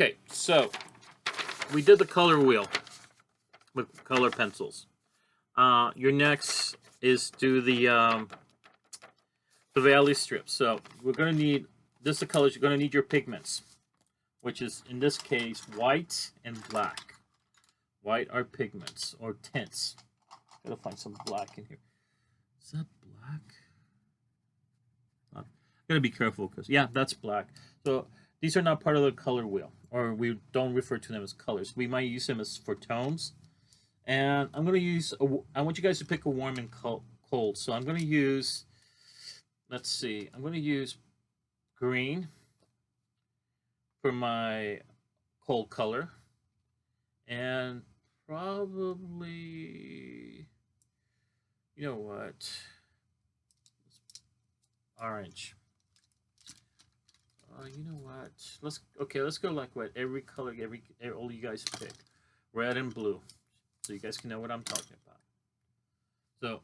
Okay, so we did the color wheel with color pencils. Your next is do the valley strip. So we're going to need this is the colors. You're going to need your pigments, which is in this case white and black. White are pigments or tints. Gotta find some black in here. Is that black? Gotta be careful because yeah, that's black. So these are not part of the color wheel, or we don't refer to them as colors. We might use them as for tones. And I'm gonna use. I want you guys to pick a warm and cold. So I'm gonna use. Let's see. I'm gonna use green for my cold color, and probably you know what, orange. You know what? Let's go like what every color, all you guys pick, red and blue, so you guys can know what I'm talking about. So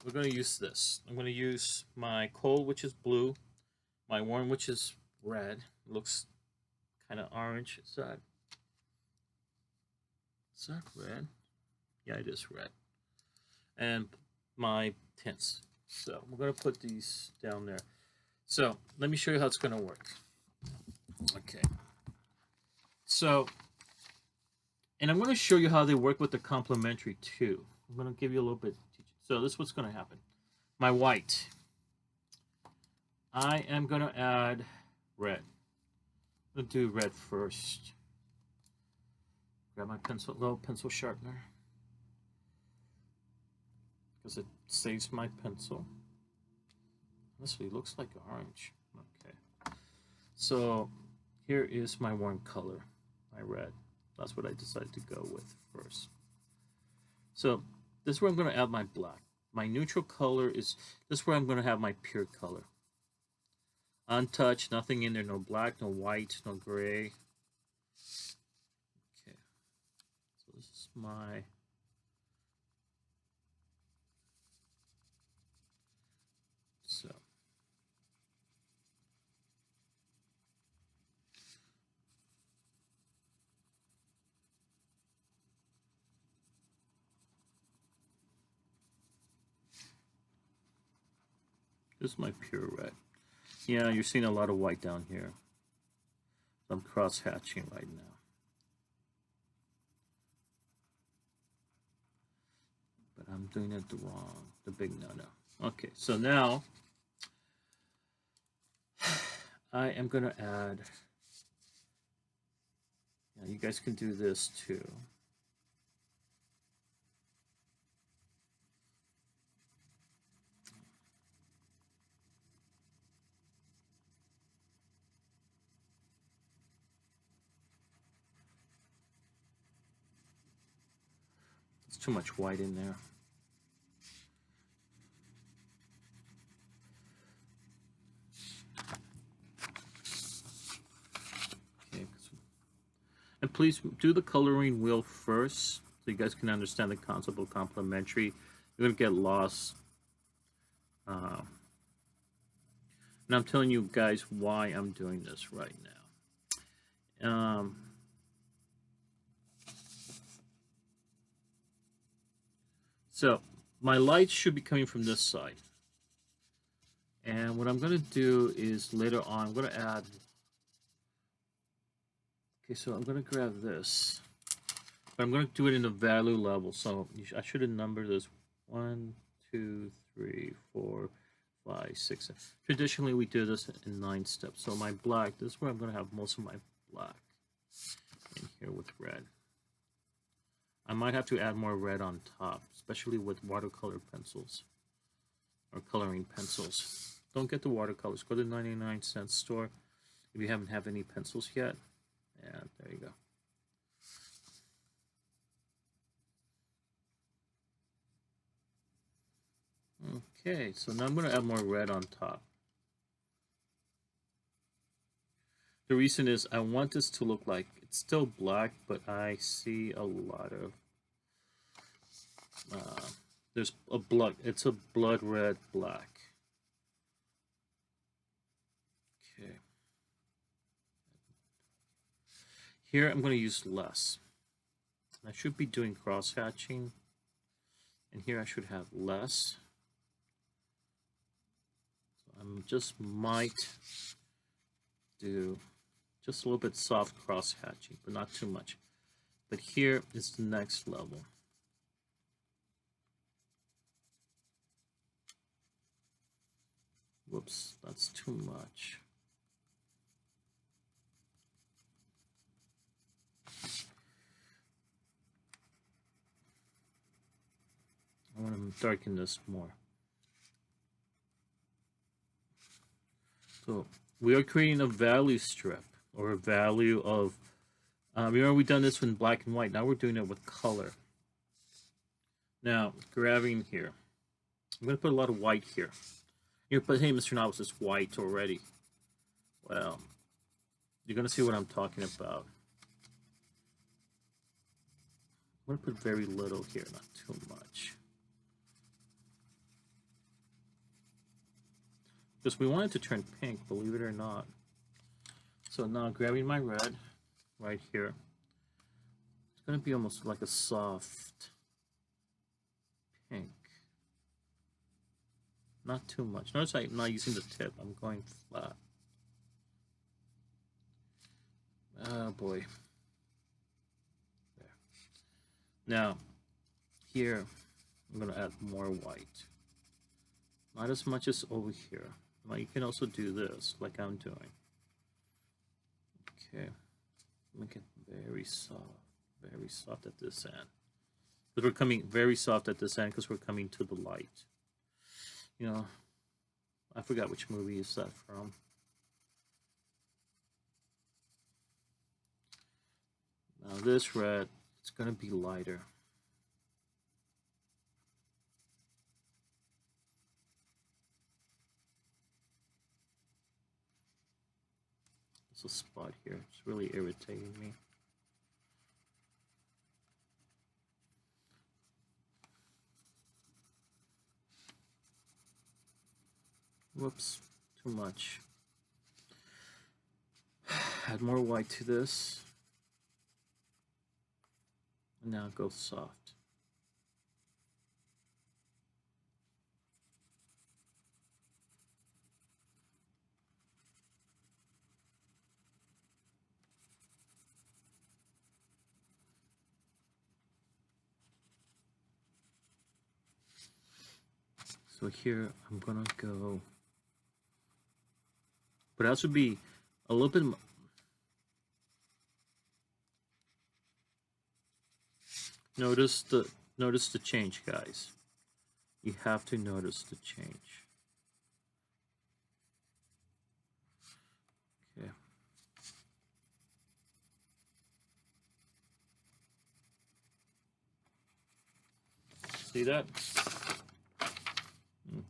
we're gonna use this. I'm gonna use my cold, which is blue, my warm, which is red. Looks kind of orange. Is that red? Yeah, it is red. And my tints. So we're gonna put these down there. So let me show you how it's gonna work. Okay. So, and I'm going to show you how they work with the complementary too. I'm going to give you a little bit. So this is what's going to happen. My white. I am going to add red. I'm going to do red first. Grab my pencil, little pencil sharpener, because it saves my pencil. This looks like orange. Okay. So here is my warm color, my red. That's what I decided to go with first. So this is where I'm going to add my black. My neutral color is this is where I'm going to have my pure color. Untouched, nothing in there, no black, no white, no gray. Okay. So this is my so this is my pure red. Yeah, you're seeing a lot of white down here. I'm cross-hatching right now. But I'm doing it the big no-no. Okay, so now I am going to add, you guys can do this too. There's too much white in there. Okay. And please do the coloring wheel first so you guys can understand the concept of complementary. You're going to get lost. And I'm telling you guys why I'm doing this right now. So my lights should be coming from this side. And what I'm going to do is later on, I'm going to add. Okay, so I'm going to grab this. But I'm going to do it in the value level. So I should have numbered this 1, 2, 3, 4, 5, 6. Traditionally, we do this in 9 steps. So my black, this is where I'm going to have most of my black in here with red. I might have to add more red on top, especially with watercolor pencils or coloring pencils. Don't get the watercolors. Go to the 99-cent store if you haven't have any pencils yet. And there you go. Okay, so now I'm going to add more red on top. The reason is I want this to look like it's still black, but I see a lot of there's a blood. It's a blood red black. Okay. Here I'm going to use less. I should be doing cross-hatching, and here I should have less. So I just might do just a little bit soft cross-hatching, but not too much. But here is the next level. Whoops, that's too much. I want to darken this more. So we are creating a value strip, or a value of, remember we done this in black and white, now we're doing it with color. Now, grabbing here, I'm going to put a lot of white here. But hey, Mr. Navas, it's white already. Well, you're going to see what I'm talking about. I'm going to put very little here, not too much. Because we want it to turn pink, believe it or not. So now grabbing my red right here. It's going to be almost like a soft pink. Not too much. Notice I'm not using the tip. I'm going flat. Oh boy. There. Now, here, I'm going to add more white. Not as much as over here. Now you can also do this, like I'm doing. Okay. Make it very soft at this end. Because we're coming very soft at this end because we're coming to the light. You know, I forgot which movie is that from. Now this red, it's going to be lighter. There's a spot here. It's really irritating me. Whoops, too much. Add more white to this. And now go soft. So here I'm gonna go, but it has to be a little bit. Notice the change, guys. You have to notice the change. Okay. See that?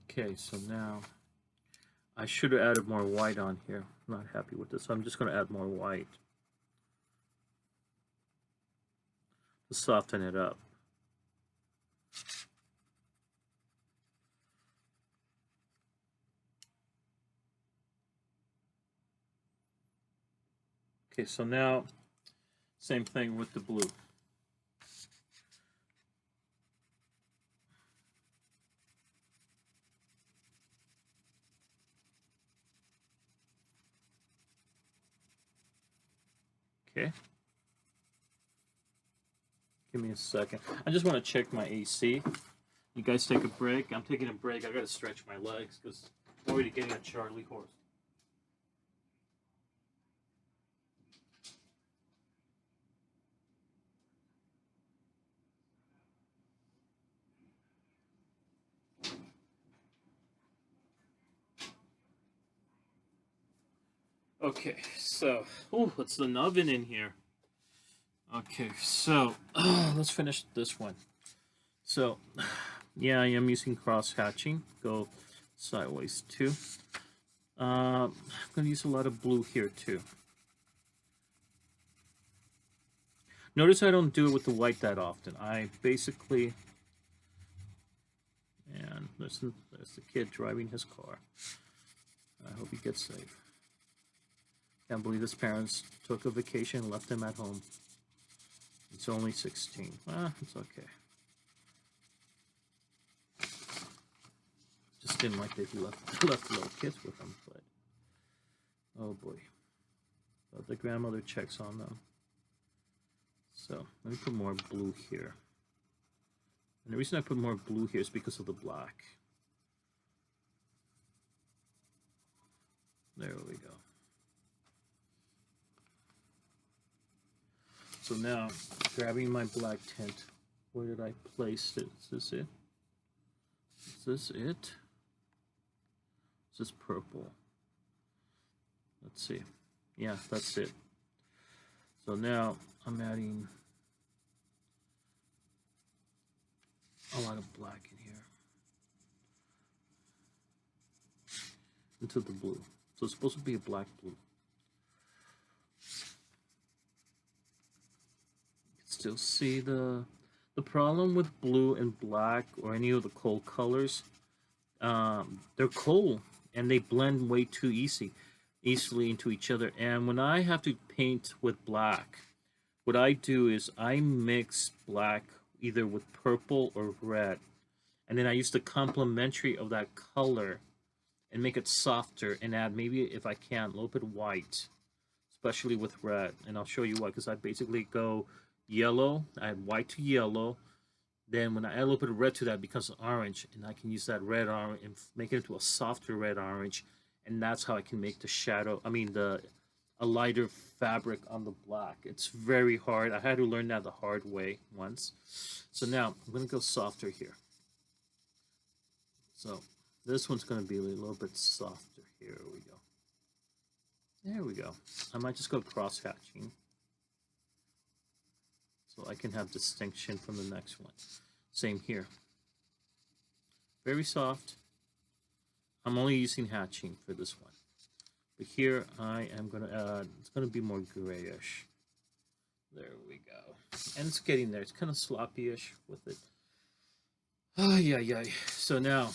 Okay, so now I should have added more white on here. I'm not happy with this, so I'm just going to add more white to soften it up. Okay, so now same thing with the blue. Okay. Give me a second. I just want to check my AC. You guys take a break. I'm taking a break. I got to stretch my legs because I'm already getting a Charlie horse. Okay, so, it's an oven in here. Okay, so, let's finish this one. So, yeah, I am using cross-hatching. Go sideways, too. I'm going to use a lot of blue here, too. Notice I don't do it with the white that often. I basically... And there's the kid driving his car. I hope he gets safe. Can't believe his parents took a vacation and left him at home. It's only 16. Ah, it's okay. Just didn't like that he left little kids with him, but oh boy. But the grandmother checks on them. So let me put more blue here. And the reason I put more blue here is because of the black. There we go. So now, grabbing my black tint, where did I place it? Is this it? Is this it? Is this purple? Let's see. Yeah, that's it. So now I'm adding a lot of black in here into the blue. So it's supposed to be a black blue. You can still see the problem with blue and black or any of the cold colors. They're cold and they blend way too easily into each other. And when I have to paint with black, what I do is I mix black either with purple or red, and then I use the complementary of that color and make it softer and add maybe, if I can, a little bit of white, especially with red. And I'll show you why, because I basically go yellow, I add white to yellow, then when I add a little bit of red to that, it becomes orange, and I can use that red orange and make it into a softer red orange, and that's how I can make the shadow, a lighter fabric on the black. It's very hard. I had to learn that the hard way once. So now I'm going to go softer here. So this one's going to be a little bit softer. Here we go. There we go. I might just go cross hatching, so I can have distinction from the next one. Same here. Very soft. I'm only using hatching for this one. But here I am going to add, it's going to be more grayish. There we go. And it's getting there. It's kind of sloppy-ish with it. Oh, yeah. So now,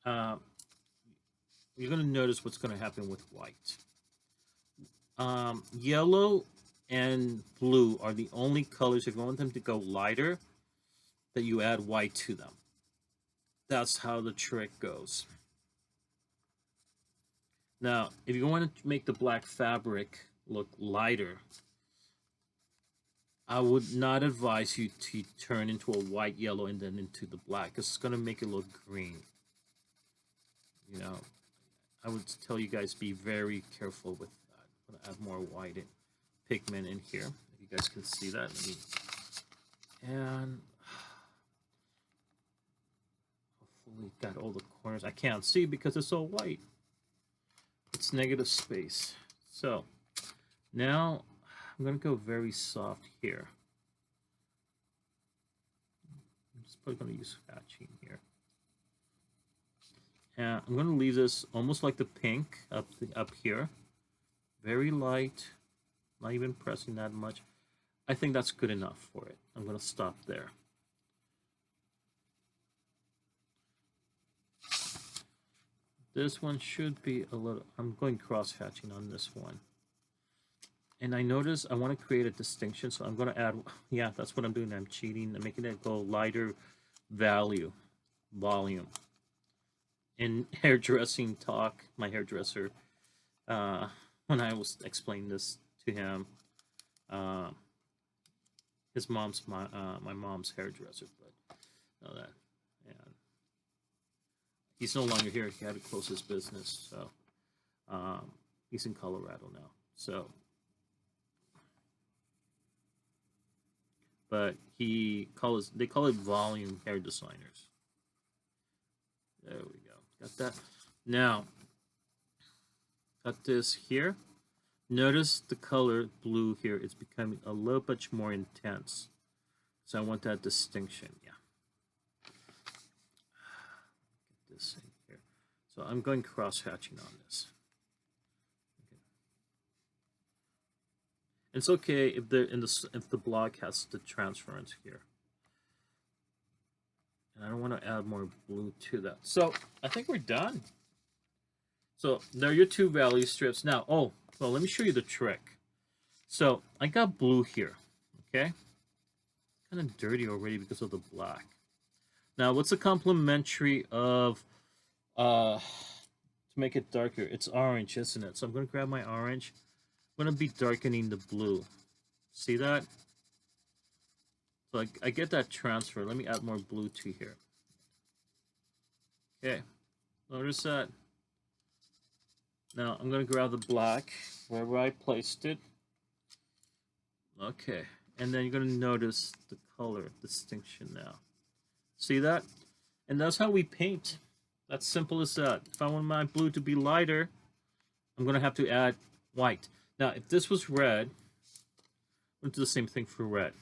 you're going to notice what's going to happen with white. Yellow and blue are the only colors, if you want them to go lighter, that you add white to them. That's how the trick goes. Now, if you want to make the black fabric look lighter, I would not advise you to turn into a white, yellow, and then into the black, because it's going to make it look green. You know, I would tell you guys be very careful with that. I'm going to add more white pigment in here, if you guys can see that. And hopefully got all the corners. I can't see because it's all white. It's negative space. So now I'm going to go very soft here. I'm just probably going to use hatching here. And I'm going to leave this almost like the pink up here. Very light, not even pressing that much. I think that's good enough for it. I'm going to stop there. This one should be a little, I'm going cross-hatching on this one. And I notice I want to create a distinction, so I'm going to add, yeah, that's what I'm doing. I'm cheating. I'm making it go lighter volume. In hairdressing talk, my hairdresser, when I was explaining this to him, his mom's my mom's hairdresser, but know that. And he's no longer here. He had to close his business, so he's in Colorado now. So, but they call it volume hair designers. There we go. Got that. Now, got this here. Notice the color blue here is becoming a little bit more intense. So I want that distinction. Yeah. Get this in here. So I'm going cross-hatching on this. Okay. It's okay if the block has the transference here. And I don't want to add more blue to that. So I think we're done. So there are your two value strips. Now, oh, well, let me show you the trick. So I got blue here, okay? Kind of dirty already because of the black. Now, what's the complementary of to make it darker? It's orange, isn't it? So I'm going to grab my orange. I'm going to be darkening the blue. See that? So I get that transfer. Let me add more blue to here. Okay, notice that. Now I'm going to grab the black wherever I placed it. Okay, and then you're going to notice the color distinction now. See that? And that's how we paint. That's simple as that. If I want my blue to be lighter, I'm going to have to add white. Now, if this was red, I'm going to do the same thing for red.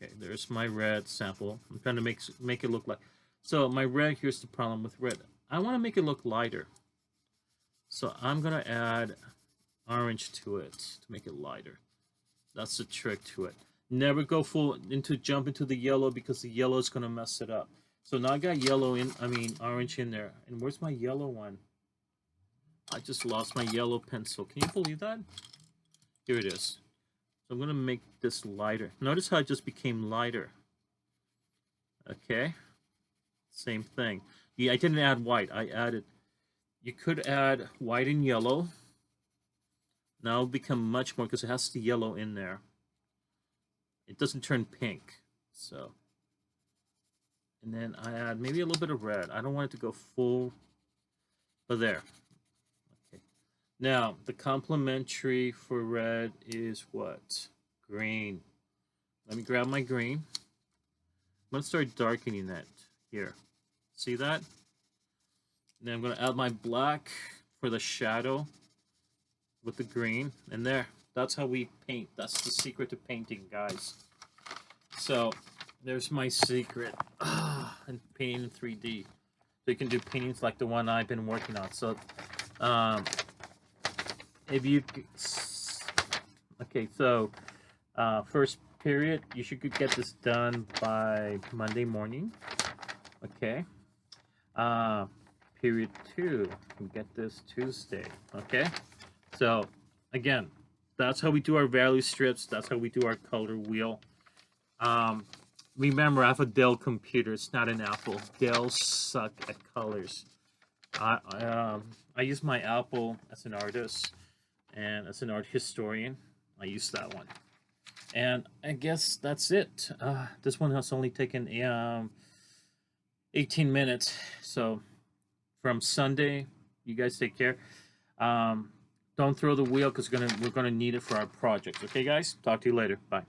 Okay, there's my red sample. I'm trying to make it look like. So my red, here's the problem with red. I want to make it look lighter. So I'm going to add orange to it to make it lighter. That's the trick to it. Never go jump into the yellow because the yellow is going to mess it up. So now I got orange in there. And where's my yellow one? I just lost my yellow pencil. Can you believe that? Here it is. So I'm going to make this lighter. Notice how it just became lighter. Okay. Same thing. Yeah, I didn't add white. I added... You could add white and yellow. Now it'll become much more because it has the yellow in there. It doesn't turn pink. So... And then I add maybe a little bit of red. I don't want it to go full... But there. Okay. Now, the complementary for red is what? Green. Let me grab my green. I'm going to start darkening that here. See that? And then I'm going to add my black for the shadow with the green. And there. That's how we paint. That's the secret to painting, guys. So, there's my secret. And painting in 3D. So you can do paintings like the one I've been working on. So, if you... Okay, so, first period, you should get this done by Monday morning. Okay. Period 2, you can get this Tuesday. Okay. So, again, that's how we do our value strips. That's how we do our color wheel. Remember, I have a Dell computer. It's not an Apple. Dell suck at colors. I use my Apple as an artist and as an art historian. I use that one. And I guess that's it. This one has only taken 18 minutes. So from Sunday, you guys take care. Don't throw the wheel because we're gonna need it for our project. Okay, guys? Talk to you later. Bye.